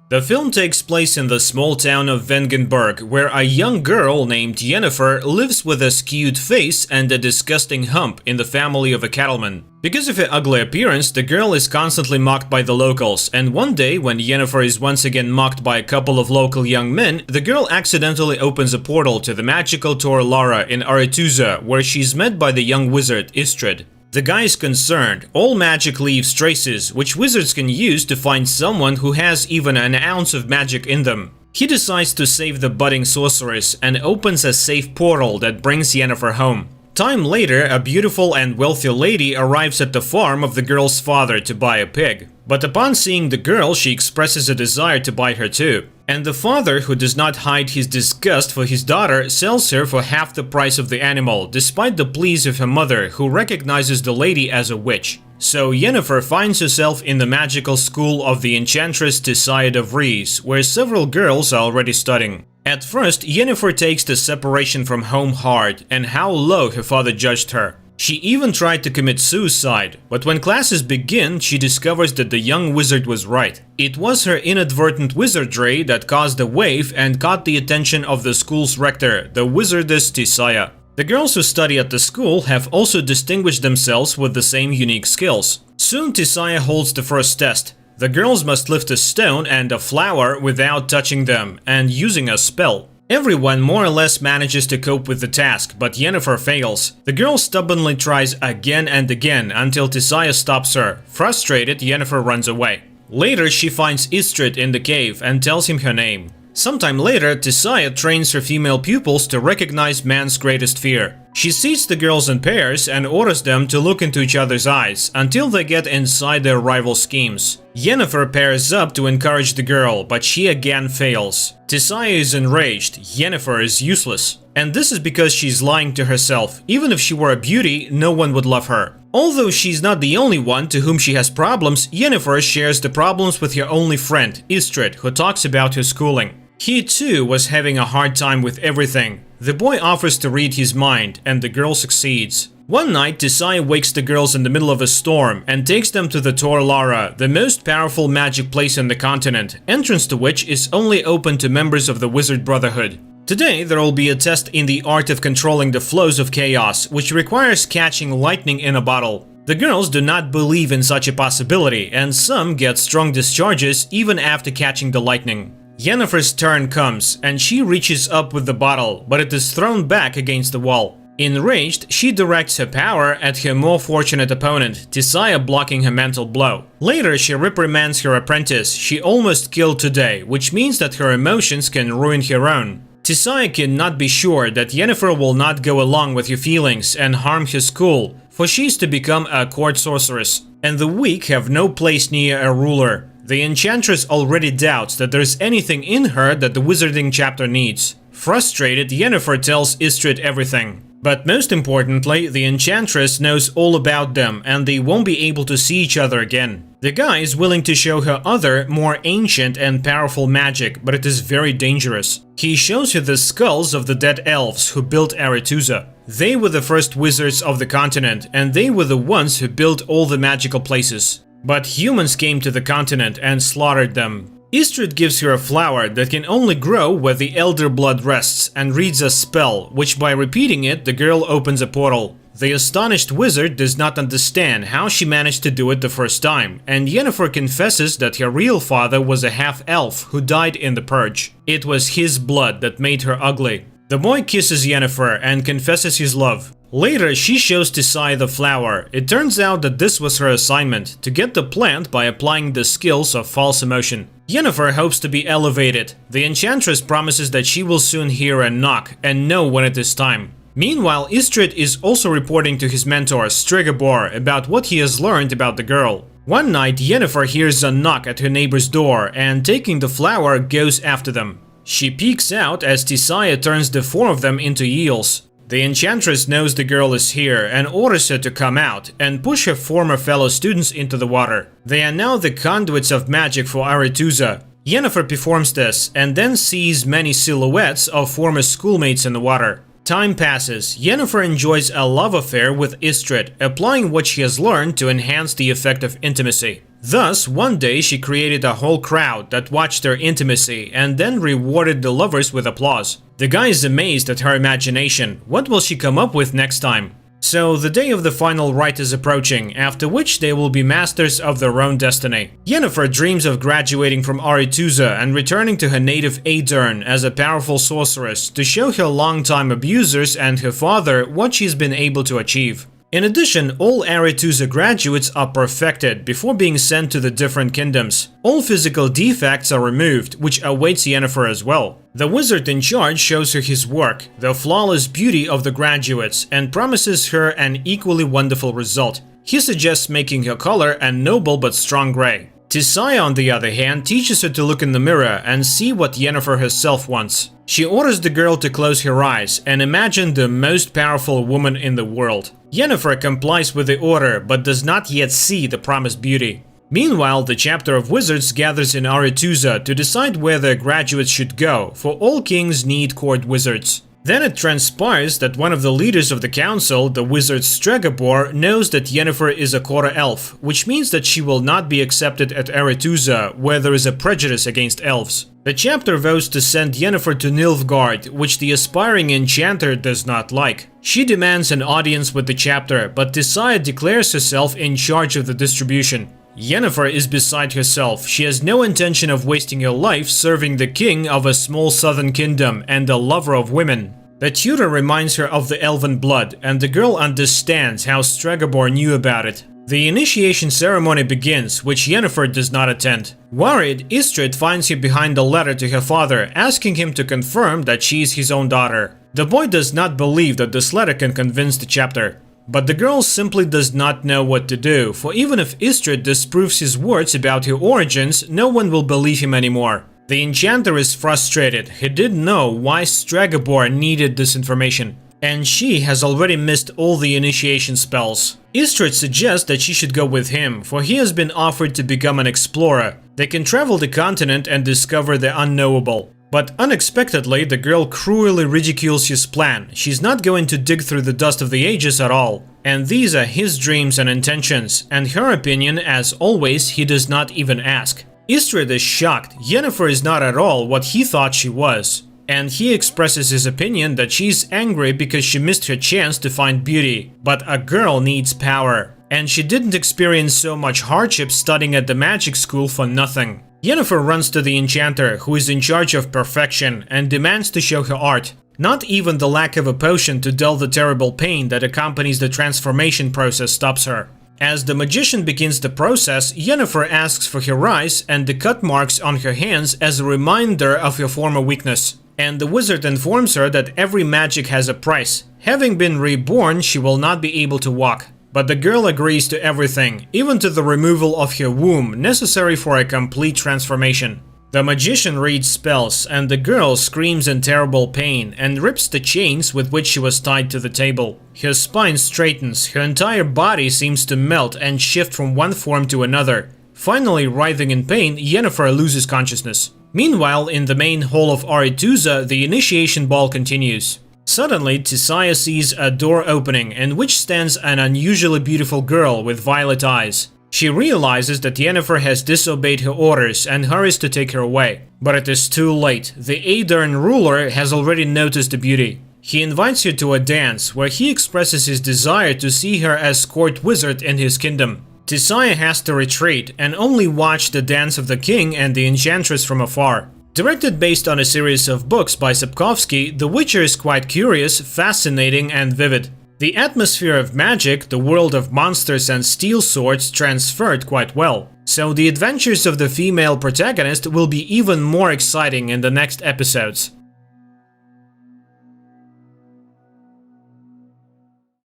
The film takes place in the small town of Wengenberg, where a young girl named Yennefer lives with a skewed face and a disgusting hump in the family of a cattleman. Because of her ugly appearance, the girl is constantly mocked by the locals, and one day, when Yennefer is once again mocked by a couple of local young men, the girl accidentally opens a portal to the magical Tor Lara in Aretuza, where she's met by the young wizard Istrid. The guy is concerned. All magic leaves traces, which wizards can use to find someone who has even an ounce of magic in them. He decides to save the budding sorceress and opens a safe portal that brings Yennefer home. Time later, a beautiful and wealthy lady arrives at the farm of the girl's father to buy a pig. But upon seeing the girl, she expresses a desire to buy her too. And the father, who does not hide his disgust for his daughter, sells her for half the price of the animal, despite the pleas of her mother, who recognizes the lady as a witch. So Yennefer finds herself in the magical school of the enchantress Tissaia de Vries, where several girls are already studying. At first, Yennefer takes the separation from home hard, and how low her father judged her. She even tried to commit suicide, but when classes begin, she discovers that the young wizard was right. It was her inadvertent wizardry that caused a wave and caught the attention of the school's rector, the wizardess Tissaia. The girls who study at the school have also distinguished themselves with the same unique skills. Soon Tissaia holds the first test. The girls must lift a stone and a flower without touching them, and using a spell. Everyone more or less manages to cope with the task, but Yennefer fails. The girl stubbornly tries again and again until Tissaia stops her. Frustrated, Yennefer runs away. Later, she finds Istrid in the cave and tells him her name. Sometime later, Tissaia trains her female pupils to recognize man's greatest fear. She seats the girls in pairs and orders them to look into each other's eyes until they get inside their rival schemes. Yennefer pairs up to encourage the girl, but she again fails. Tissaia is enraged. Yennefer is useless. And this is because she's lying to herself. Even if she were a beauty, no one would love her. Although she's not the only one to whom she has problems, Yennefer shares the problems with her only friend, Istrid, who talks about her schooling. He too was having a hard time with everything. The boy offers to read his mind, and the girl succeeds. One night, Tissaia wakes the girls in the middle of a storm and takes them to the Tor Lara, the most powerful magic place on the continent, entrance to which is only open to members of the Wizard Brotherhood. Today, there will be a test in the art of controlling the flows of chaos, which requires catching lightning in a bottle. The girls do not believe in such a possibility, and some get strong discharges even after catching the lightning. Yennefer's turn comes, and she reaches up with the bottle, but it is thrown back against the wall. Enraged, she directs her power at her more fortunate opponent, Tissaia, blocking her mental blow. Later, she reprimands her apprentice she almost killed today, which means that her emotions can ruin her own. Tissaia cannot be sure that Yennefer will not go along with her feelings and harm her school, for she is to become a court sorceress, and the weak have no place near a ruler. The enchantress already doubts that there's anything in her that the wizarding chapter needs. Frustrated, Yennefer tells Istrid everything. But most importantly, the enchantress knows all about them and they won't be able to see each other again. The guy is willing to show her other, more ancient and powerful magic, but it is very dangerous. He shows her the skulls of the dead elves who built Aretuza. They were the first wizards of the continent, and they were the ones who built all the magical places. But humans came to the continent and slaughtered them. Istrid gives her a flower that can only grow where the elder blood rests and reads a spell, which by repeating it, the girl opens a portal. The astonished wizard does not understand how she managed to do it the first time, and Yennefer confesses that her real father was a half-elf who died in the purge. It was his blood that made her ugly. The boy kisses Yennefer and confesses his love. Later, she shows Tissaia the flower. It turns out that this was her assignment, to get the plant by applying the skills of false emotion. Yennefer hopes to be elevated. The enchantress promises that she will soon hear a knock and know when it is time. Meanwhile, Istrid is also reporting to his mentor, Stregobor, about what he has learned about the girl. One night, Yennefer hears a knock at her neighbor's door and, taking the flower, goes after them. She peeks out as Tissaia turns the four of them into eels. The enchantress knows the girl is here and orders her to come out and push her former fellow students into the water. They are now the conduits of magic for Aretuza. Yennefer performs this and then sees many silhouettes of former schoolmates in the water. Time passes. Yennefer enjoys a love affair with Istrid, applying what she has learned to enhance the effect of intimacy. Thus, one day she created a whole crowd that watched their intimacy and then rewarded the lovers with applause. The guy is amazed at her imagination. What will she come up with next time? So, the day of the final rite is approaching, after which they will be masters of their own destiny. Yennefer dreams of graduating from Aretuza and returning to her native Aedirn as a powerful sorceress to show her longtime abusers and her father what she's been able to achieve. In addition, all Aretuza graduates are perfected before being sent to the different kingdoms. All physical defects are removed, which awaits Yennefer as well. The wizard in charge shows her his work, the flawless beauty of the graduates, and promises her an equally wonderful result. He suggests making her color a noble but strong gray. Tissaia, on the other hand, teaches her to look in the mirror and see what Yennefer herself wants. She orders the girl to close her eyes and imagine the most powerful woman in the world. Yennefer complies with the order, but does not yet see the promised beauty. Meanwhile, the chapter of wizards gathers in Aretuza to decide where their graduates should go, for all kings need court wizards. Then it transpires that one of the leaders of the council, the wizard Stregobor, knows that Yennefer is a quarter elf, which means that she will not be accepted at Aretuza, where there is a prejudice against elves. The chapter vows to send Yennefer to Nilfgaard, which the aspiring enchanter does not like. She demands an audience with the chapter, but Tissaia declares herself in charge of the distribution. Yennefer is beside herself. She has no intention of wasting her life serving the king of a small southern kingdom and a lover of women. The tutor reminds her of the elven blood, and the girl understands how Stregobor knew about it. The initiation ceremony begins, which Yennefer does not attend. Worried, Istrid finds her behind a letter to her father, asking him to confirm that she is his own daughter. The boy does not believe that this letter can convince the chapter. But the girl simply does not know what to do, for even if Istrid disproves his words about her origins, no one will believe him anymore. The enchanter is frustrated. He didn't know why Stregobor needed this information. And she has already missed all the initiation spells. Istrid suggests that she should go with him, for he has been offered to become an explorer. They can travel the continent and discover the unknowable. But unexpectedly, the girl cruelly ridicules his plan. She's not going to dig through the dust of the ages at all. And these are his dreams and intentions, and her opinion, as always, he does not even ask. Istrid is shocked. Yennefer is not at all what he thought she was. And he expresses his opinion that she's angry because she missed her chance to find beauty. But a girl needs power. And she didn't experience so much hardship studying at the magic school for nothing. Yennefer runs to the enchanter, who is in charge of perfection, and demands to show her art. Not even the lack of a potion to dull the terrible pain that accompanies the transformation process stops her. As the magician begins the process, Yennefer asks for her eyes and the cut marks on her hands as a reminder of her former weakness. And the wizard informs her that every magic has a price. Having been reborn, she will not be able to walk. But the girl agrees to everything, even to the removal of her womb, necessary for a complete transformation. The magician reads spells, and the girl screams in terrible pain and rips the chains with which she was tied to the table. Her spine straightens, her entire body seems to melt and shift from one form to another. Finally, writhing in pain, Yennefer loses consciousness. Meanwhile, in the main hall of Aretuza, the initiation ball continues. Suddenly, Tissaia sees a door opening, in which stands an unusually beautiful girl with violet eyes. She realizes that Yennefer has disobeyed her orders and hurries to take her away. But it is too late. The Aedirn ruler has already noticed the beauty. He invites her to a dance, where he expresses his desire to see her as court wizard in his kingdom. Tissaia has to retreat and only watch the dance of the king and the enchantress from afar. Directed based on a series of books by Sapkowski, The Witcher is quite curious, fascinating and vivid. The atmosphere of magic, the world of monsters and steel swords transferred quite well. So the adventures of the female protagonist will be even more exciting in the next episodes.